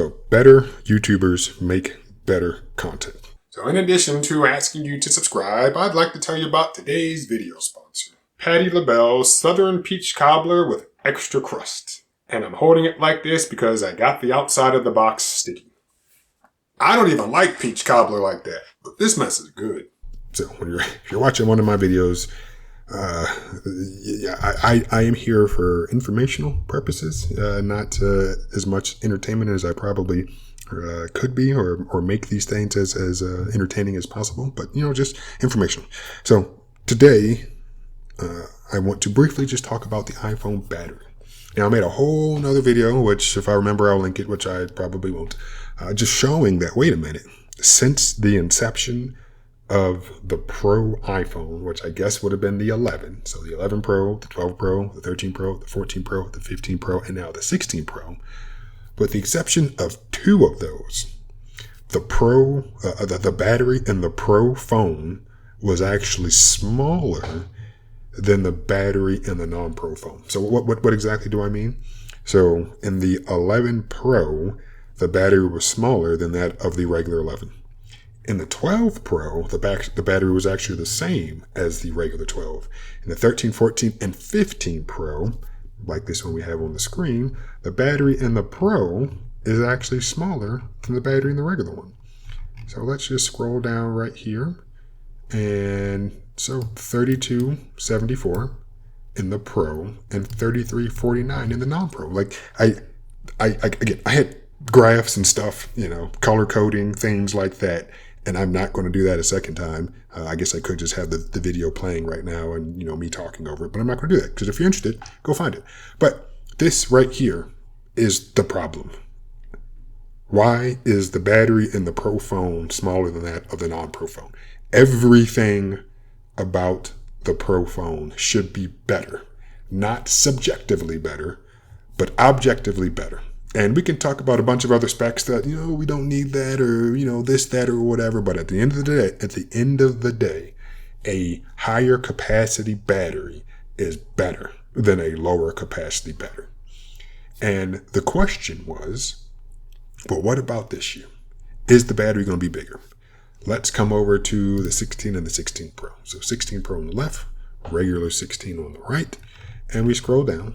So better YouTubers make better content. So in addition to asking you to subscribe, I'd like to tell you about today's video sponsor. Patti LaBelle's Southern Peach Cobbler with extra crust. And I'm holding it like this because I got the outside of the box sticky. I don't even like peach cobbler like that, but this mess is good. So if you're watching one of my videos, I am here for informational purposes, not as much entertainment as I probably could be, or make these things as entertaining as possible, but just informational. So today, I want to briefly just talk about the iPhone battery. Now, I made a whole nother video, which if I remember, I'll link it, which I probably won't, just showing that, wait a minute, since the inception of the Pro iPhone, which I guess would have been the 11, so the 11 Pro, the 12 Pro, the 13 Pro, the 14 Pro, the 15 Pro, and now the 16 Pro, with the exception of two of those, the battery in the Pro phone was actually smaller than the battery in the non-Pro phone. So what exactly do I mean? So in the 11 Pro, the battery was smaller than that of the regular 11. In the 12 Pro, the battery was actually the same as the regular 12. In the 13, 14, and 15 Pro, like this one we have on the screen, the battery in the Pro is actually smaller than the battery in the regular one. So let's just scroll down right here. And so 3274 in the Pro and 3349 in the non-Pro. Like I had graphs and stuff, color coding, things like that. And I'm not going to do that a second time. I guess I could just have the video playing right now and, me talking over it. But I'm not going to do that because if you're interested, go find it. But this right here is the problem. Why is the battery in the Pro phone smaller than that of the non-Pro phone? Everything about the Pro phone should be better. Not subjectively better, but objectively better. And we can talk about a bunch of other specs that, we don't need that or, this, that, or whatever. But at the end of the day, a higher capacity battery is better than a lower capacity battery. And the question was, well, what about this year? Is the battery going to be bigger? Let's come over to the 16 and the 16 Pro. So 16 Pro on the left, regular 16 on the right. And we scroll down.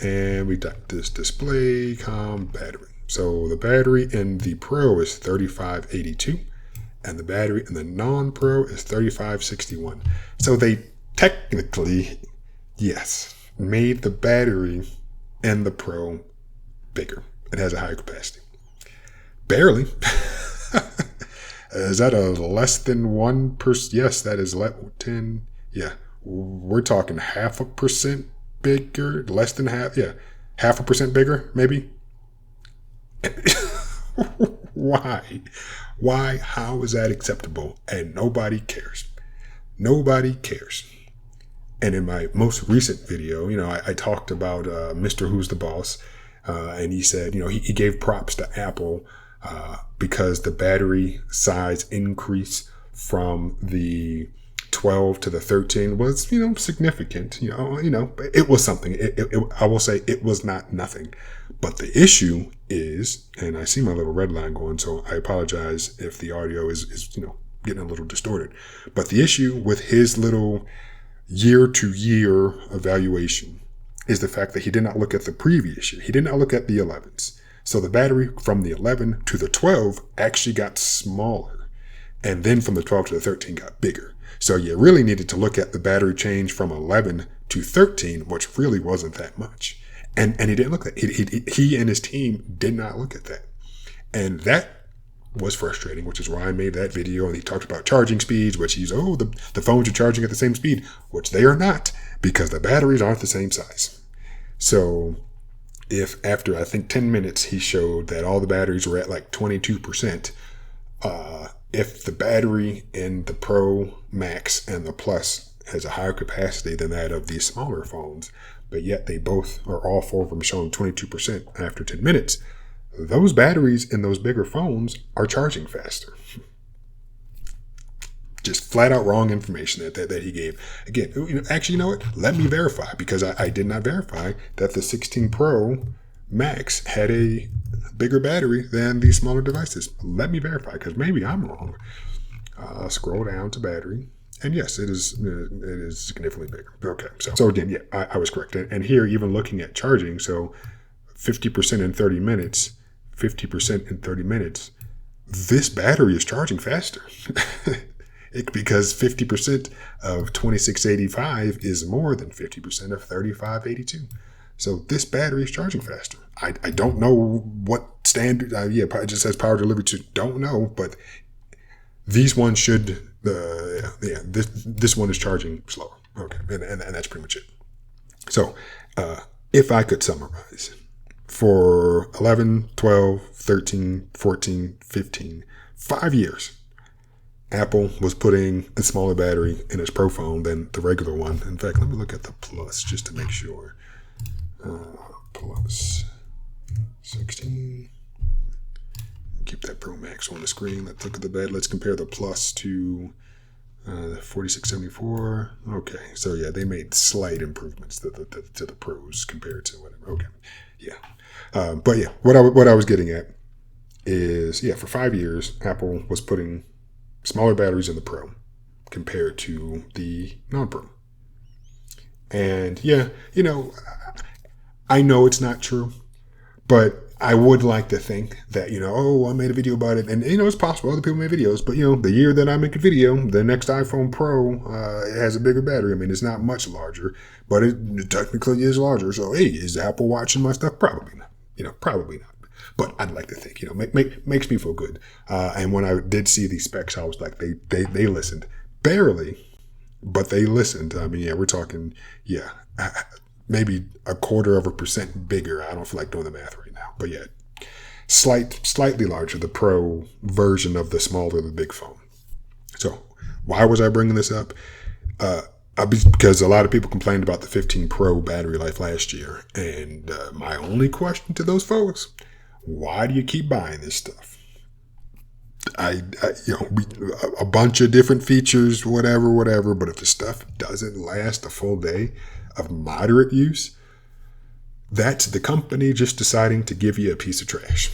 And we got this display battery. So the battery in the Pro is 3582 and the battery in the non-Pro is 3561. So they technically, yes, made the battery in the Pro bigger. It has a higher capacity. Barely. Is that a less than 1%? Yes, that is 10. Yeah, we're talking 0.5% bigger, less than half. Yeah, 0.5% bigger, maybe. Why? How is that acceptable? And nobody cares. Nobody cares. And in my most recent video, I talked about Mr. Who's the Boss, and he said, he gave props to Apple because the battery size increase from the 12 to the 13 was, significant, it was something. I will say it was not nothing. But the issue is, and I see my little red line going, so I apologize if the audio is getting a little distorted. But the issue with his little year-to-year evaluation is the fact that he did not look at the previous year. He did not look at the 11s. So the battery from the 11 to the 12 actually got smaller. And then from the 12 to the 13 got bigger. So you really needed to look at the battery change from 11 to 13, which really wasn't that much. And he didn't look at it. He and his team did not look at that. And that was frustrating, which is why I made that video. And he talked about charging speeds, which the phones are charging at the same speed, which they are not because the batteries aren't the same size. So if after, I think 10 minutes, he showed that all the batteries were at like 22%, if the battery in the Pro Max and the Plus has a higher capacity than that of these smaller phones, but yet they both, or all four of them, showing 22% after 10 minutes, those batteries in those bigger phones are charging faster. Just flat out wrong information that he gave. Again, actually, you know what? Let me verify, because I did not verify that the 16 Pro Max had a bigger battery than these smaller devices. Let me verify, because maybe I'm wrong. Scroll down to battery. And yes, it is significantly bigger. Okay, so again, yeah, I was correct. And here, even looking at charging, so 50% in 30 minutes, 50% in 30 minutes, this battery is charging faster. Because 50% of 2685 is more than 50% of 3582. So this battery is charging faster. I don't know what standard, it just says power delivery to, don't know, but these ones should, this one is charging slower. Okay, and that's pretty much it. So if I could summarize, for 11, 12, 13, 14, 15, 5 years, Apple was putting a smaller battery in its Pro phone than the regular one. In fact, let me look at the Plus just to make sure. Plus 16. Keep that Pro Max on the screen. Let's look at the bed. Let's compare the Plus to the 4674. Okay, so yeah, they made slight improvements to the Pros compared to whatever. Okay, yeah. But yeah, what I was getting at is, yeah, for 5 years, Apple was putting smaller batteries in the Pro compared to the non-Pro. And yeah, I know it's not true, but I would like to think that, I made a video about it. And, it's possible other people made videos, but, the year that I make a video, the next iPhone Pro has a bigger battery. I mean, it's not much larger, but it technically is larger. So, hey, is Apple watching my stuff? Probably not. Probably not. But I'd like to think, makes me feel good. And when I did see these specs, I was like, they listened. Barely, but they listened. I mean, yeah, we're talking, maybe 0.25% bigger. I don't feel like doing the math right now. But yeah, slightly larger, the Pro version of the smaller, the big phone. So why was I bringing this up? Because a lot of people complained about the 15 Pro battery life last year. And my only question to those folks, why do you keep buying this stuff? A bunch of different features, whatever. But if the stuff doesn't last a full day of moderate use, that's the company just deciding to give you a piece of trash.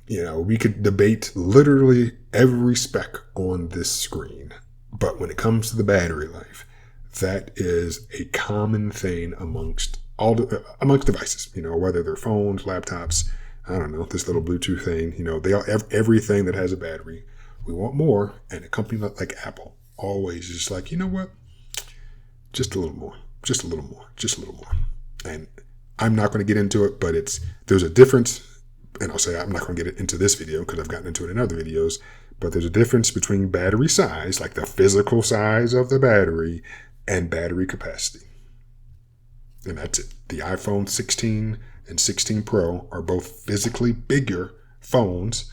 We could debate literally every spec on this screen, but when it comes to the battery life, that is a common thing amongst devices. Whether they're phones, laptops, I don't know, this little Bluetooth thing. They all, everything that has a battery, we want more. And a company like Apple always is like, you know what? Just a little more. And I'm not going to get into it, but there's a difference. And I'll say I'm not going to get into this video because I've gotten into it in other videos. But there's a difference between battery size, like the physical size of the battery, and battery capacity. And that's it. The iPhone 16 and 16 Pro are both physically bigger phones,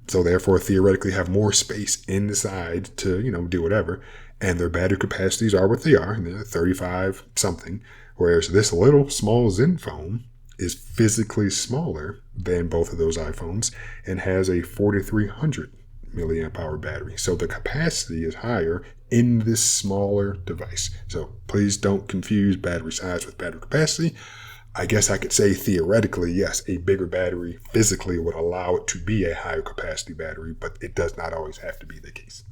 so therefore theoretically have more space inside to, do whatever. And their battery capacities are what they are, and they're 35 something. Whereas this little small Zen phone is physically smaller than both of those iPhones and has a 4300 milliamp hour battery. So the capacity is higher in this smaller device. So please don't confuse battery size with battery capacity. I guess I could say theoretically, yes, a bigger battery physically would allow it to be a higher capacity battery, but it does not always have to be the case.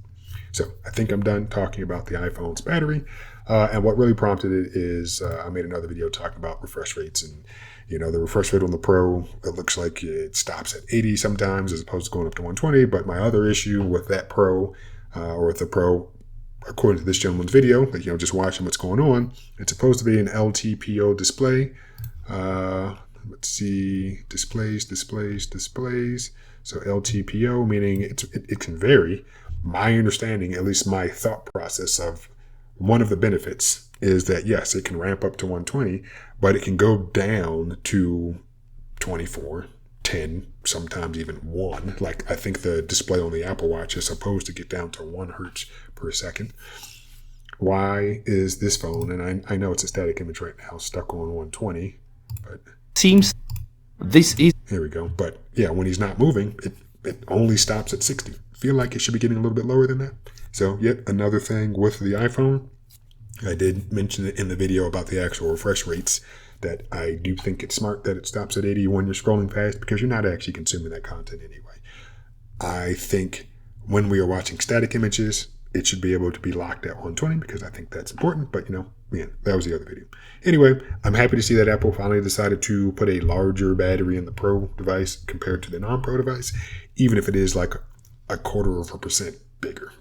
So I think I'm done talking about the iPhone's battery. And what really prompted it is I made another video talking about refresh rates. And, the refresh rate on the Pro, it looks like it stops at 80 sometimes as opposed to going up to 120. But my other issue with that Pro, or with the Pro, according to this gentleman's video, that, just watching what's going on, it's supposed to be an LTPO display. Let's see, displays. So LTPO, meaning it can vary. My understanding, at least my thought process of one of the benefits is that, yes, it can ramp up to 120, but it can go down to 24, 10, sometimes even 1. Like, I think the display on the Apple Watch is supposed to get down to 1 hertz per second. Why is this phone, and I know it's a static image right now, stuck on 120, but seems this is... Here we go. But yeah, when he's not moving, it only stops at 60. Feel like it should be getting a little bit lower than that. So yet another thing with the iPhone, I did mention it in the video about the actual refresh rates. that I do think it's smart that it stops at 80 when you're scrolling fast, because you're not actually consuming that content anyway. I think when we are watching static images, it should be able to be locked at 120 because I think that's important. But, again, that was the other video. Anyway, I'm happy to see that Apple finally decided to put a larger battery in the Pro device compared to the non-Pro device, even if it is like a 0.25% bigger.